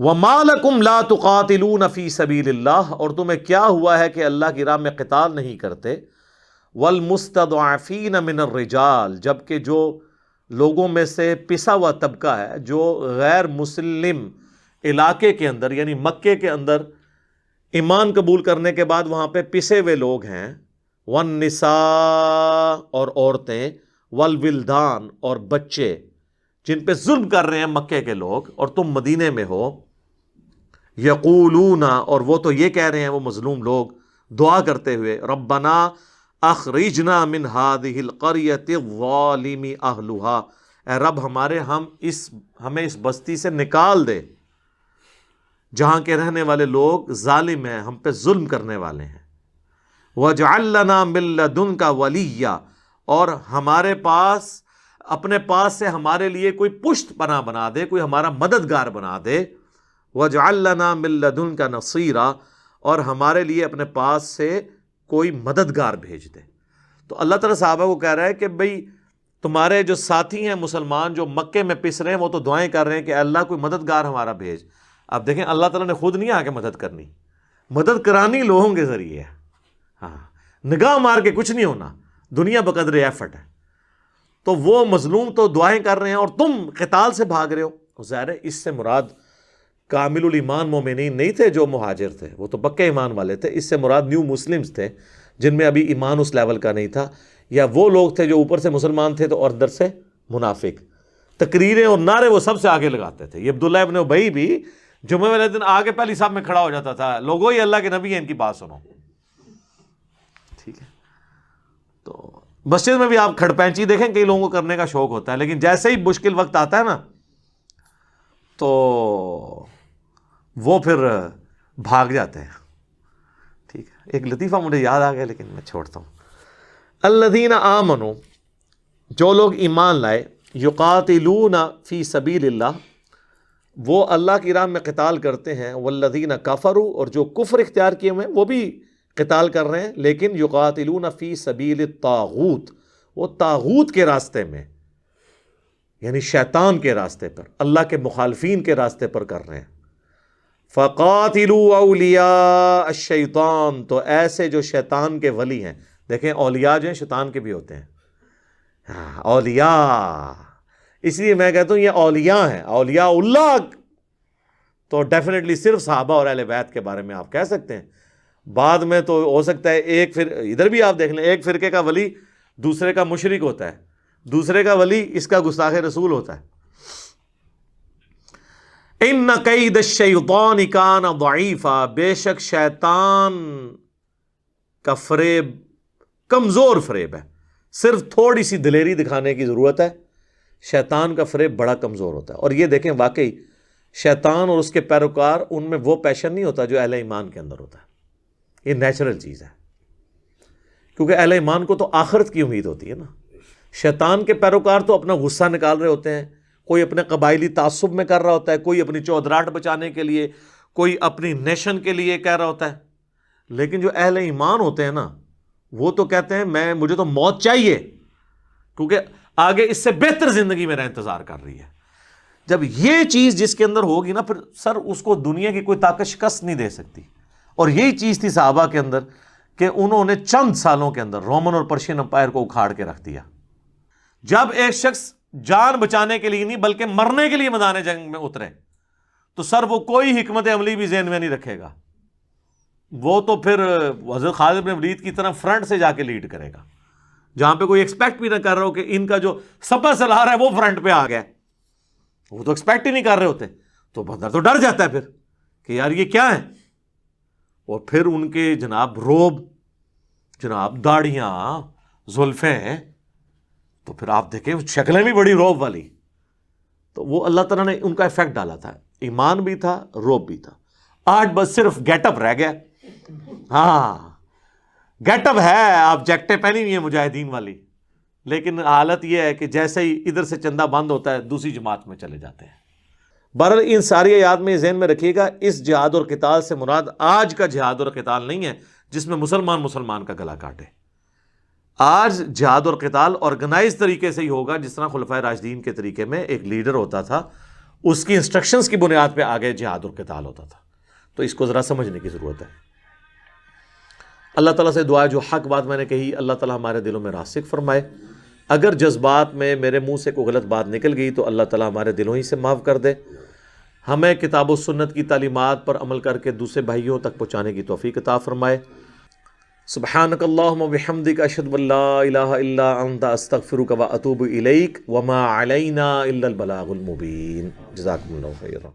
وَمَا لَكُمْ لَا تُقَاتِلُونَ فِي سَبِيلِ اللَّهِ، اور تمہیں کیا ہوا ہے کہ اللہ کی راہ میں قتال نہیں کرتے، وَالْمُسْتَضْعَفِينَ مِنَ الرِّجَالِ، جبکہ جو لوگوں میں سے پسا ہوا طبقہ ہے جو غیر مسلم علاقے کے اندر یعنی مکے کے اندر ایمان قبول کرنے کے بعد وہاں پہ پسے ہوئے لوگ ہیں، وَالنِّسَاء اور عورتیں، وَالْوِلْدَان اور بچے جن پہ ظلم کر رہے ہیں مکے کے لوگ، اور تم مدینے میں ہو، یقولون اور وہ تو یہ کہہ رہے ہیں وہ مظلوم لوگ دعا کرتے ہوئے، ربنا اخرجنا من هذه القرية الظالم اهلها، اے رب ہمارے ہمیں اس بستی سے نکال دے جہاں کے رہنے والے لوگ ظالم ہیں، ہم پہ ظلم کرنے والے ہیں، وَاجْعَلْ لَنَا مِن لَّدُنْكَ وَلِيًّا، اور ہمارے پاس اپنے پاس سے ہمارے لیے کوئی پشت پناہ بنا دے، کوئی ہمارا مددگار بنا دے، وَاجْعَلْ لَنَا مِن لَّدُنْكَ نَصِيرًا، اور ہمارے لیے اپنے پاس سے کوئی مددگار بھیج دے۔ تو اللہ تعالیٰ صحابہ کو کہہ رہا ہے کہ بھئی تمہارے جو ساتھی ہیں مسلمان جو مکے میں پس رہے ہیں وہ تو دعائیں کر رہے ہیں کہ اللہ کوئی مددگار ہمارا بھیج۔ اب دیکھیں اللہ تعالیٰ نے خود نہیں آ کے مدد کرنی، مدد کرانی لوگوں کے ذریعے ہے، ہاں نگاہ مار کے کچھ نہیں ہونا، دنیا بقدر ایفرٹ ہے۔ تو وہ مظلوم تو دعائیں کر رہے ہیں اور تم قتال سے بھاگ رہے ہو۔ ظاہر ہے اس سے مراد کامل الایمان مومنین نہیں تھے جو مہاجر تھے، وہ تو پکے ایمان والے تھے، اس سے مراد نیو مسلمز تھے جن میں ابھی ایمان اس لیول کا نہیں تھا، یا وہ لوگ تھے جو اوپر سے مسلمان تھے تو اور اندر سے منافق۔ تقریریں اور نعرے وہ سب سے آگے لگاتے تھے۔ یہ عبداللہ ابن ابی بھی جمعہ والے دن آگے پہلی صف میں کھڑا ہو جاتا تھا، لوگوں یہ اللہ کے نبی ہیں ان کی بات سنو، ٹھیک ہے۔ تو مسجد میں بھی آپ کھڑ پینچی دیکھیں کئی لوگوں کو کرنے کا شوق ہوتا ہے، لیکن جیسے ہی مشکل وقت آتا ہے نا تو وہ پھر بھاگ جاتے ہیں، ٹھیک ہے۔ ایک لطیفہ مجھے یاد آ گیا لیکن میں چھوڑتا ہوں۔ الذین آمنوا، جو لوگ ایمان لائے، یقاتلون فی سبیل اللہ، وہ اللہ کی راہ میں قتال کرتے ہیں، والذین کفروا، اور جو کفر اختیار کیے ہوئے ہیں وہ بھی قتال کر رہے ہیں، لیکن یقاتلون فی سبیل الطاغوت، وہ طاغوت کے راستے میں یعنی شیطان کے راستے پر، اللہ کے مخالفین کے راستے پر کر رہے ہیں۔ فَقَاتِلُوا أَوْلِيَاءَ الشَّيْطَانِ، تو ایسے جو شیطان کے ولی ہیں، دیکھیں اولیاء جو ہیں شیطان کے بھی ہوتے ہیں، اولیاء، اس لیے میں کہتا ہوں یہ اولیاء ہیں، اولیاء اللہ تو ڈیفینیٹلی صرف صحابہ اور اہل بیت کے بارے میں آپ کہہ سکتے ہیں۔ بعد میں تو ہو سکتا ہے ایک ادھر بھی آپ دیکھ لیں، ایک فرقے کا ولی دوسرے کا مشرک ہوتا ہے، دوسرے کا ولی اس کا گستاخ رسول ہوتا ہے۔ ان کید الشیطان کان ضعیفا، بے شک شیطان کا فریب کمزور فریب ہے، صرف تھوڑی سی دلیری دکھانے کی ضرورت ہے، شیطان کا فریب بڑا کمزور ہوتا ہے۔ اور یہ دیکھیں واقعی شیطان اور اس کے پیروکار ان میں وہ پیشن نہیں ہوتا جو اہل ایمان کے اندر ہوتا ہے، یہ نیچرل چیز ہے، کیونکہ اہل ایمان کو تو آخرت کی امید ہوتی ہے نا۔ شیطان کے پیروکار تو اپنا غصہ نکال رہے ہوتے ہیں، کوئی اپنے قبائلی تعصب میں کر رہا ہوتا ہے، کوئی اپنی چودراہٹ بچانے کے لیے، کوئی اپنی نیشن کے لیے کہہ رہا ہوتا ہے، لیکن جو اہل ایمان ہوتے ہیں نا وہ تو کہتے ہیں مجھے تو موت چاہیے، کیونکہ آگے اس سے بہتر زندگی میرا انتظار کر رہی ہے۔ جب یہ چیز جس کے اندر ہوگی نا پھر سر اس کو دنیا کی کوئی طاقت شکست نہیں دے سکتی۔ اور یہی چیز تھی صحابہ کے اندر کہ انہوں نے چند سالوں کے اندر رومن اور پرشین امپائر کو اکھاڑ کے رکھ دیا۔ جب ایک شخص جان بچانے کے لیے نہیں بلکہ مرنے کے لیے میدان جنگ میں اترے تو سر وہ کوئی حکمت عملی بھی ذہن میں نہیں رکھے گا، وہ تو پھر حضرت خالد بن ولید کی طرح فرنٹ سے جا کے لیڈ کرے گا، جہاں پہ کوئی ایکسپیکٹ بھی نہ کر رہا ہو کہ ان کا جو سپہ سالار ہے وہ فرنٹ پہ آ گیا، وہ تو ایکسپیکٹ ہی نہیں کر رہے ہوتے، تو بندہ تو ڈر جاتا ہے پھر کہ یار یہ کیا ہے۔ اور پھر ان کے جناب روب، جناب داڑیاں، زلفیں، تو پھر آپ دیکھیں شکلیں بھی بڑی روب والی، تو وہ اللہ تعالیٰ نے ان کا ایفیکٹ ڈالا تھا، ایمان بھی تھا روب بھی تھا۔ آج بس صرف گیٹ اپ رہ گیا، ہاں گیٹ اپ ہے، آپ جیکٹیں پہنی ہوئی ہیں مجاہدین والی، لیکن حالت یہ ہے کہ جیسے ہی ادھر سے چندہ بند ہوتا ہے دوسری جماعت میں چلے جاتے ہیں۔ بہرحال ان ساری آیات میں ذہن میں رکھیے گا، اس جہاد اور قتال سے مراد آج کا جہاد اور قتال نہیں ہے جس میں مسلمان کا گلا کاٹے۔ آج جہاد اور قتال آرگنائز طریقے سے ہی ہوگا، جس طرح خلفائے راشدین کے طریقے میں ایک لیڈر ہوتا تھا، اس کی انسٹرکشنز کی بنیاد پہ آگے جہاد اور قتال ہوتا تھا. تو اس کو ذرا سمجھنے کی ضرورت ہے. اللہ تعالیٰ سے دعا ہے جو حق بات میں نے کہی اللہ تعالیٰ ہمارے دلوں میں راسخ فرمائے. اگر جذبات میں میرے منہ سے کوئی غلط بات نکل گئی تو اللہ تعالیٰ ہمارے دلوں ہی سے معاف کر دے. ہمیں کتاب و سنت کی تعلیمات پر عمل کر کے دوسرے بھائیوں تک پہنچانے کی توفیق عطا فرمائے. سبحانک اللہم و بحمدک اشہد ان لا الہ الا انت استغفرک و اتوب الیک وما علینا الا البلاغ المبین. جزاکم اللہ خیرا.